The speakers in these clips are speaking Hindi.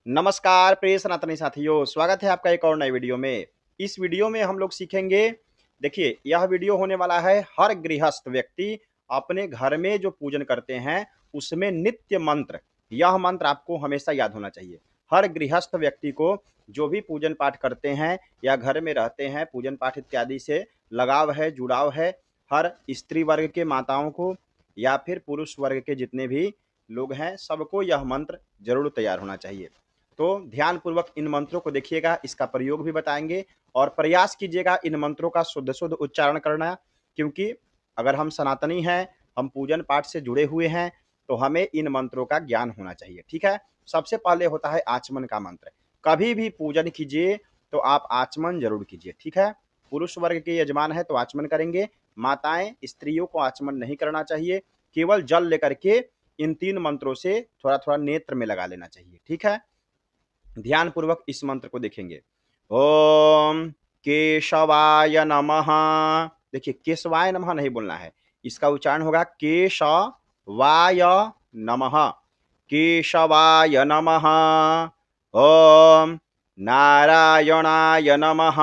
नमस्कार प्रिय सनातनी साथियों, स्वागत है आपका एक और नई वीडियो में। इस वीडियो में हम लोग सीखेंगे। देखिए, यह वीडियो होने वाला है हर गृहस्थ व्यक्ति अपने घर में जो पूजन करते हैं उसमें नित्य मंत्र, यह मंत्र आपको हमेशा याद होना चाहिए। हर गृहस्थ व्यक्ति को जो भी पूजन पाठ करते हैं या घर में रहते हैं, पूजन पाठ इत्यादि से लगाव है, जुड़ाव है। हर स्त्री वर्ग के माताओं को या फिर पुरुष वर्ग के जितने भी लोग हैं, सबको यह मंत्र जरूर तैयार होना चाहिए। तो ध्यानपूर्वक इन मंत्रों को देखिएगा, इसका प्रयोग भी बताएंगे और प्रयास कीजिएगा इन मंत्रों का शुद्ध शुद्ध उच्चारण करना, क्योंकि अगर हम सनातनी हैं, हम पूजन पाठ से जुड़े हुए हैं, तो हमें इन मंत्रों का ज्ञान होना चाहिए। ठीक है। सबसे पहले होता है आचमन का मंत्र। कभी भी पूजन कीजिए तो आप आचमन जरूर कीजिए। ठीक है। पुरुष वर्ग के यजमान है तो आचमन करेंगे, माताएं स्त्रियों को आचमन नहीं करना चाहिए। केवल जल लेकर के इन 3 मंत्रों से थोड़ा थोड़ा नेत्र में लगा लेना चाहिए। ठीक है। ध्यानपूर्वक इस मंत्र को देखेंगे। ओम केशवाय नमः। देखिए, केशवाय नमः नहीं बोलना है, इसका उच्चारण होगा केशवाय नमः। केशवाय नमः। ओम नारायणाय नमः।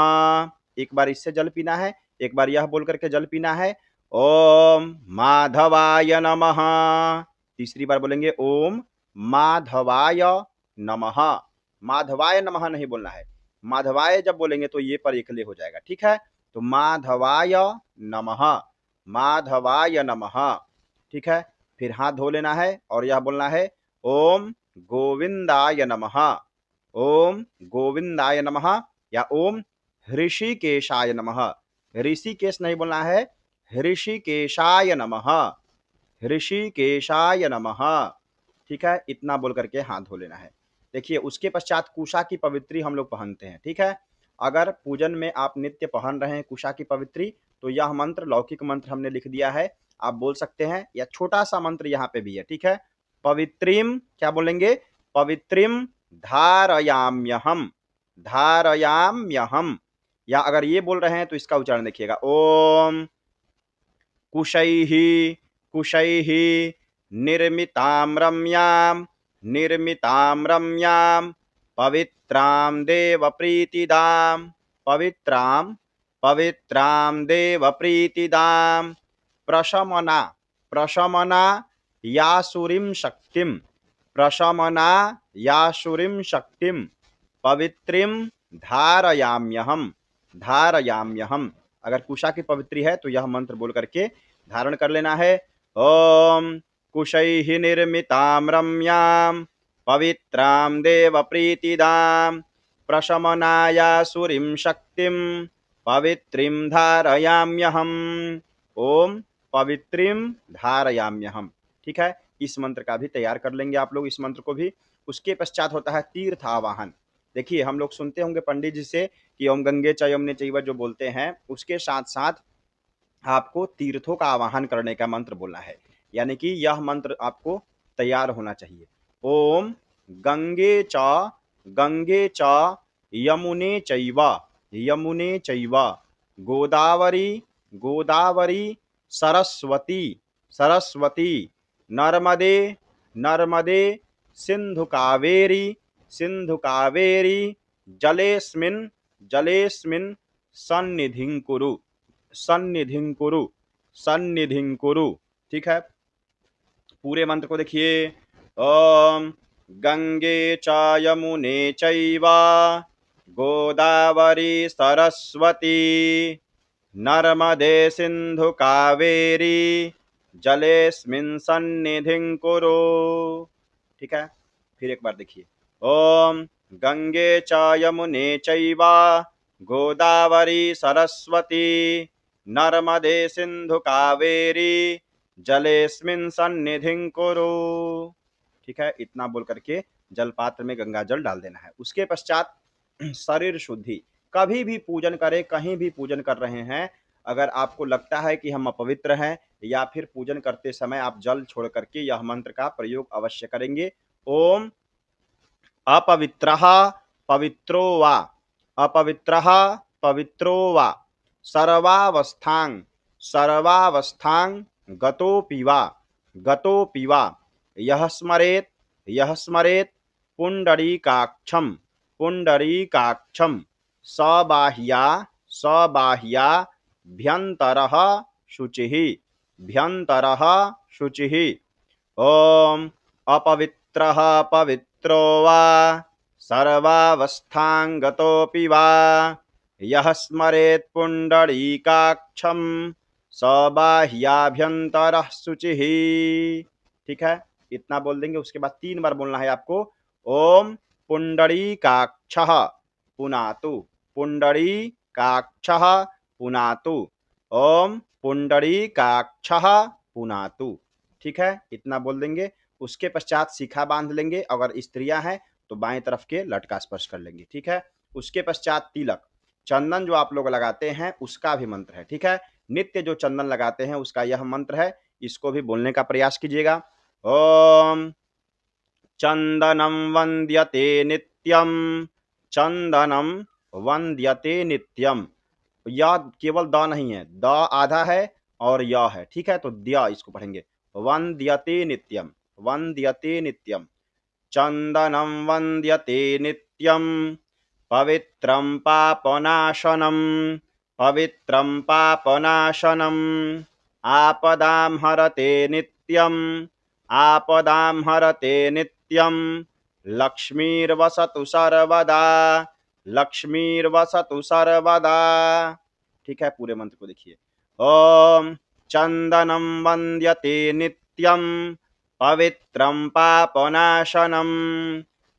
एक बार इससे जल पीना है, एक बार यह बोल करके जल पीना है। ओम माधवाय नमः। तीसरी बार बोलेंगे ओम माधवाय नमः। माधवाय नमः नहीं बोलना है, माधवाय जब बोलेंगे तो ये पर एकले हो जाएगा। ठीक है। तो माधवाय नमः, माधवाय नमः। ठीक है। फिर हाथ धो लेना है और यह बोलना है ओम गोविंदाय नमः। ओम गोविंदाय नमः या ओम ऋषिकेशाय नमः। ऋषिकेश नहीं बोलना है, ऋषिकेशाय नमः, ऋषिकेशाय नमः। ठीक है। इतना बोल करके हाथ धो लेना है। देखिए, उसके पश्चात कुशा की पवित्री हम लोग पहनते हैं। ठीक है। अगर पूजन में आप नित्य पहन रहे हैं कुशा की पवित्री, तो यह मंत्र लौकिक मंत्र हमने लिख दिया है, आप बोल सकते हैं, या छोटा सा मंत्र यहाँ पे भी है। ठीक है। पवित्रीम क्या बोलेंगे? पवित्रीम धारयाम्यहम, धारयाम्यहम। या अगर ये बोल रहे हैं तो इसका उच्चारण देखिएगा। ओम कुशैहि कुशैहि निर्मितां रम्यां, निर्मितां रम्यां पवित्रां देवप्रीतिदां, पवित्रां पवित्रां देवप्रीतिदां प्रशमना, प्रशमना यासुरीं शक्तिं, प्रशमना यासुरीं शक्तिं पवित्रीं धारयाम्यहम, धारयाम्यहम। अगर कुशा की पवित्री है तो यह मंत्र बोल करके धारण कर लेना है। ओम कुशैहि निर्मितां रम्यां पवित्रां देवप्रीतिदां प्रशमनायासुरीं शक्तिं पवित्रीं धारयाम्यहम। ओम पवित्रीं धारयाम्यहम। ठीक है। इस मंत्र का भी तैयार कर लेंगे आप लोग, इस मंत्र को भी। उसके पश्चात होता है तीर्थ आवाहन। देखिए, हम लोग सुनते होंगे पंडित जी से कि ओम गंगे च यमुने चैव जो बोलते हैं, उसके साथ साथ आपको तीर्थों का आवाहन करने का मंत्र बोलना है, यानी कि यह मंत्र आपको तैयार होना चाहिए। ओम गंगे च यमुने चैव, यमुने चैव गोदावरी, गोदावरी सरस्वती, सरस्वती नर्मदे, नर्मदे सिंधु कावेरी, सिंधु कावेरी जलेस्मिन्, जलेस्मिन् सन्निधिं कुरु, सन्निधिं कुरु, सन्निधिं कुरु। ठीक है। पूरे मंत्र को देखिए। ओम गंगे च यमुने चैव गोदावरी सरस्वती नर्मदे सिंधु कावेरी जलेस्मिन् सन्निधिं कुरु। ठीक है। फिर एक बार देखिए। ओम गंगे च यमुने चैव गोदावरी सरस्वती नर्मदे सिंधु कावेरी जलेस्मिन् सन्निधिं कुरु। ठीक है। इतना बोल करके जल पात्र में गंगा जल डाल देना है। उसके पश्चात शरीर शुद्धि। कभी भी पूजन करें, कहीं भी पूजन कर रहे हैं, अगर आपको लगता है कि हम अपवित्र हैं या फिर पूजन करते समय आप जल छोड़ करके यह मंत्र का प्रयोग अवश्य करेंगे। ओम अपवित्रः पवित्रो वा, अपवित्रः पवित्रो वा सर्वावस्थां, सर्वावस्थां गतोऽपि वा, गतोऽपि वा यः स्मरेत्, यः स्मरेत् पुंडरीकाक्षम पुंडरीकाक्षम सबाह्या सबाह्याभ्यन्तरः शुचिः भ्यन्तरः शुचिः ॐ अपवित्रः पवित्रो वा सर्वावस्थांगतोऽपि वा यः स्मरेत् पुंडरीकाक्षम सबाह्याभ्यन्तरः शुचिः। ठीक है, इतना बोल देंगे। उसके बाद 3 बार बोलना है आपको। ओम पुंडरीकाक्षः पुनातु पुंडरीकाक्षः पुनातु ओम पुंडरीकाक्षः पुनातु। ठीक है, इतना बोल देंगे। उसके पश्चात शिखा बांध लेंगे। अगर स्त्रियां हैं तो बाएं तरफ के लट का स्पर्श कर लेंगे। ठीक है, उसके पश्चात तिलक, चंदन जो आप लोग लगाते हैं उसका भी मंत्र है। ठीक है, नित्य जो चंदन लगाते हैं उसका यह मंत्र है, इसको भी बोलने का प्रयास कीजिएगा। ओम चंदनम वंद्यते नित्यम चंदनम वंद्यते नित्यम। या केवल द नहीं है, द आधा है और य है। ठीक है, तो द्य इसको पढ़ेंगे। वंद्यते नित्यम वंद्यते नित्यम चंदनम वंद्यते नित्यम पवित्रं पापनाशनम पवित्रं पापनाशनम आपदां हरते नित्यम आपदां हरते नित्यम लक्ष्मीर्वसतु सर्वदा लक्ष्मीर्वसतु सर्वदा। ठीक है, पूरे मंत्र को देखिए। ओम चंदनम वंद्यते नित्यम पवित्रं पापनाशनम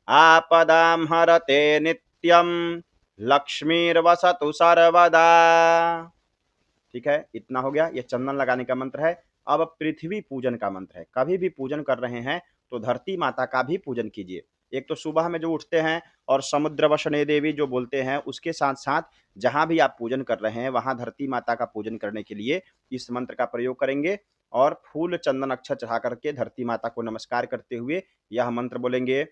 आपदां हरते नित्यम लक्ष्मीर्वसतु सर्वदा। ठीक है, इतना हो गया। ये चंदन लगाने का मंत्र है। अब पृथ्वी पूजन का मंत्र है। कभी भी पूजन कर रहे हैं तो धरती माता का भी पूजन कीजिए। एक तो सुबह में जो उठते हैं और समुद्र वसने देवी जो बोलते हैं, उसके साथ साथ जहां भी आप पूजन कर रहे हैं वहां धरती माता का पूजन करने के लिए इस मंत्र का प्रयोग करेंगे और फूल चंदन अक्षत चढ़ा करके धरती माता को नमस्कार करते हुए यह मंत्र बोलेंगे।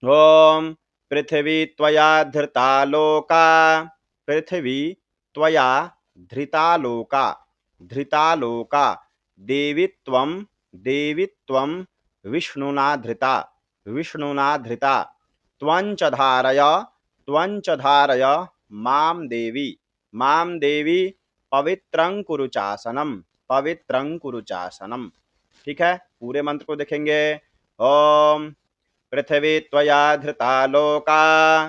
ओम पृथ्वी त्वया धृता लोका पृथ्वी त्वया धृतालोका धृतालोका देवी त्वं विष्णुना धृता त्वंच धारय मां देवी पवित्रं कुरु चासनम। ठीक है, पूरे मंत्र को देखेंगे। ओम पृथ्वी त्वया धृता लोका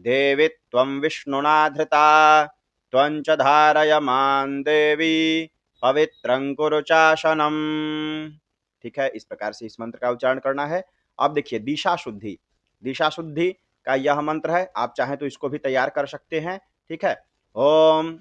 देवी त्वं विष्णुना धृता त्वंच धारय मां देवी पवित्रं कुरु चासनम। ठीक है, इस प्रकार से इस मंत्र का उच्चारण करना है। अब देखिए दिशा शुद्धि का यह मंत्र है। आप चाहें तो इसको भी तैयार कर सकते हैं। ठीक है, ओम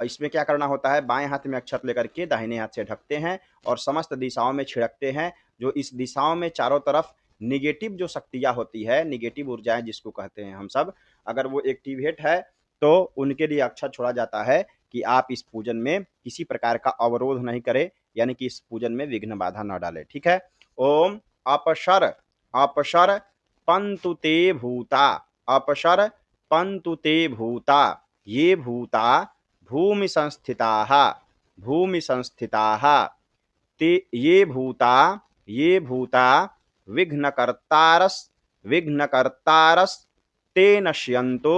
इसमें क्या करना होता है, बाएं हाथ में अक्षत लेकर के दाहिने हाथ से ढकते हैं और समस्त दिशाओं में छिड़कते हैं। जो इस दिशाओं में चारों तरफ निगेटिव जो शक्तियां होती है, निगेटिव ऊर्जाएं जिसको कहते हैं हम सब, अगर वो एक्टिवेट है तो उनके लिए अक्षत छोड़ा जाता है कि आप इस पूजन में किसी प्रकार का अवरोध नहीं करें, यानी कि इस पूजन में विघ्न बाधा न डाले। ठीक है, ओम अपशर अपशर पंतु ते भूता अपशर पंतु ते भूता ये भूता भूमि संस्थिताः ते ये भूता विघ्नकर्तारस ते नश्यन्तो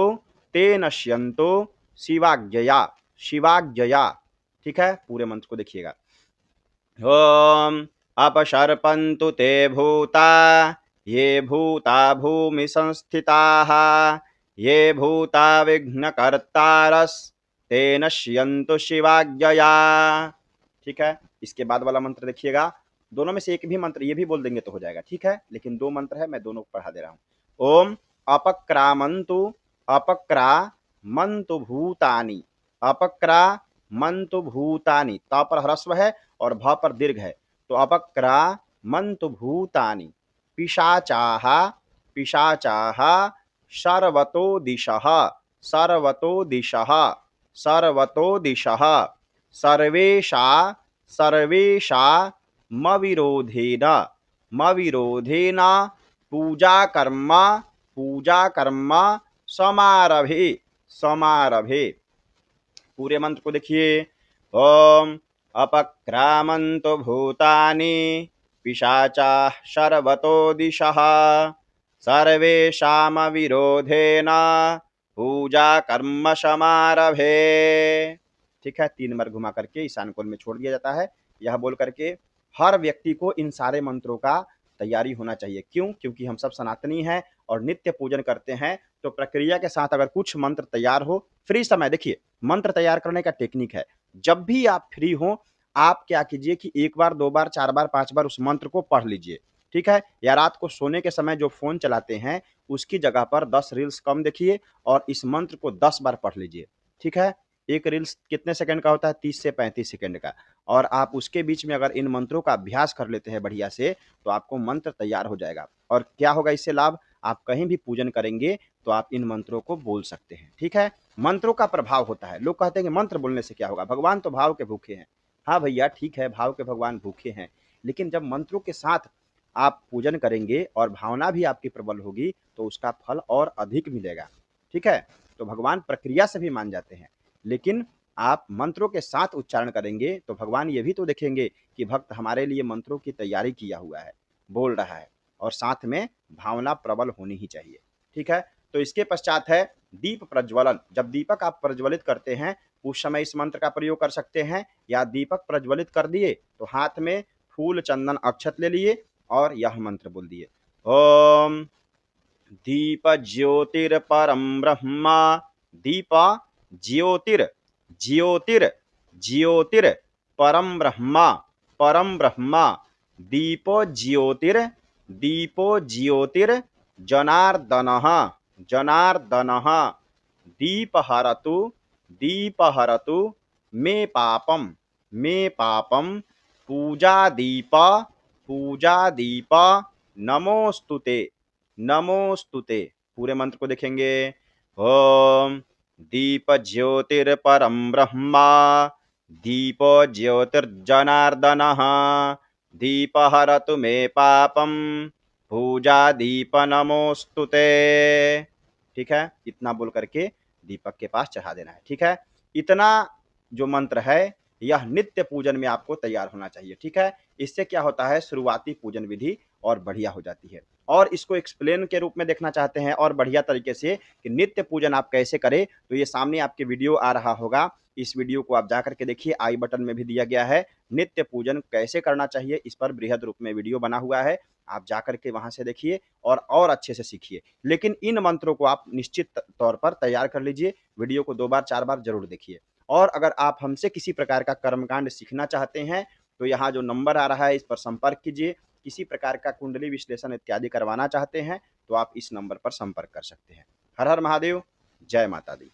शिवाज्ञया। ठीक है, पूरे मंत्र को देखिएगा। ओम अपशर्पन्तु ते भूता ये भूता भूमि संस्थिताः ये भूता विघ्नकर्तारस ते नश्यन्तु शिवाज्ञया। ठीक है, इसके बाद वाला मंत्र देखिएगा। दोनों में से एक भी मंत्र ये भी बोल देंगे तो हो जाएगा। ठीक है, लेकिन 2 मंत्र है, मैं दोनों को पढ़ा दे रहा हूँ। ओम अपक्रामन्तु भूतानि अपक्रामन्तु भूतानि। त पर ह्रस्व है और भ पर दीर्घ है, तो अपक्रामन्तु भूतानि पिशाचाः सर्वतो दिशः सर्वेषामविरोधेन पूजा कर्म समारभे। पूरे मंत्र को देखिए। ओम अपक्रामन्तु भूतानि पिशाचाः सर्वतो दिशः सर्वेषां विरोधेन पूजा कर्म समारभे। ठीक है, 3 बार घुमा करके ईशान कोण में छोड़ दिया जाता है। यह बोल करके हर व्यक्ति को इन सारे मंत्रों का तैयारी होना चाहिए। क्यों? क्योंकि हम सब सनातनी हैं और नित्य पूजन करते हैं, तो प्रक्रिया के साथ अगर कुछ मंत्र तैयार हो, फ्री समय देखिए, मंत्र तैयार करने का टेक्निक है। जब भी आप फ्री हो, आप क्या कीजिए कि 1 बार, 2 बार, 4 बार, 5 बार उस मंत्र को पढ़ लीजिए। ठीक है? या रात को सोने के समय जो फ़ोन चलाते हैं, उसकी जगह पर 10 रील्स कम देखिए और इस मंत्र को 10 बार पढ़ लीजिए। ठीक है? एक रील्स कितने सेकंड का होता है? 30 से 35 सेकंड का। और आप उसके बीच में अगर इन मंत्रों का अभ्यास कर लेते हैं बढ़िया से, तो आपको मंत्र तैयार हो जाएगा। और क्या होगा इससे लाभ? आप कहीं भी पूजन करेंगे, तो आप इन मंत्रों को बोल सकते हैं। ठीक है? मंत्रों का प्रभाव होता है। लोग कहते हैं कि मंत्र बोलने से क्या होगा? भगवान तो भाव के भूखे हैं। हाँ भैया, ठीक है, भाव के भगवान भूखे हैं। लेकिन जब मंत्रों के साथ आप पूजन करेंगे और भावना भी आपकी प्रबल होगी, तो उसका फल और अधिक मिलेगा। ठीक है? तो भगवान प्रक्रिया से भी मान जाते हैं। लेकिन आप मंत्रों के साथ उच्चारण करेंगे, तो भगवान ये भी तो देखेंगे कि भक्त हमारे लिए मंत्रों की तैयारी किया हुआ है, बोल रहा है, और साथ में भावना प्रबल होनी ही चाहिए। ठीक है? तो इसके पश्चात है दीप प्रज्वलन। जब दीपक आप प्रज्वलित करते हैं, उस समय इस मंत्र का प्रयोग कर सकते हैं। या दीपक प्रज्वलित कर दिए, तो हाथ में फूल, चंदन, अक्षत ले लिए और यह मंत्र बोल दिए, ओम दीप ज्योतिर्परम ब्रह्म। दीप ज्योतिर ज्योतिर ज्योतिर परम ब्रह्म परम ब्रह्म। दीपो ज्योतिर जनार्दनः जनार्दनः। दीपहरतु दीपहरतु मे पापम पूजा दीप नमोस्तुते नमोस्तुते। पूरे मंत्र को देखेंगे, ओम दीप ज्योतिर्परम ब्रह्मा दीपो ज्योतिर्जनार्दनः दीपहरतु मे पापम पूजा दीप नमोस्तुते। ठीक है? इतना बोल करके दीपक के पास चढ़ा देना है। ठीक है? इतना जो मंत्र है, यह नित्य पूजन में आपको तैयार होना चाहिए। ठीक है? इससे क्या होता है, शुरुआती पूजन विधि और बढ़िया हो जाती है। और इसको एक्सप्लेन के रूप में देखना चाहते हैं और बढ़िया तरीके से कि नित्य पूजन आप कैसे करें, तो ये सामने आपके वीडियो आ रहा होगा। इस वीडियो को आप जाकर के देखिए, आई बटन में भी दिया गया है। नित्य पूजन कैसे करना चाहिए, इस पर बृहद रूप में वीडियो बना हुआ है। आप जाकर के वहां से देखिए और अच्छे से सीखिए। लेकिन इन मंत्रों को आप निश्चित तौर पर तैयार कर लीजिए। वीडियो को 2 बार 4 बार जरूर देखिए। और अगर आप हमसे किसी प्रकार का कर्मकांड सीखना चाहते हैं, तो यहाँ जो नंबर आ रहा है, इस पर संपर्क कीजिए। किसी प्रकार का कुंडली विश्लेषण इत्यादि करवाना चाहते हैं, तो आप इस नंबर पर संपर्क कर सकते हैं। हर हर महादेव, जय माता दी।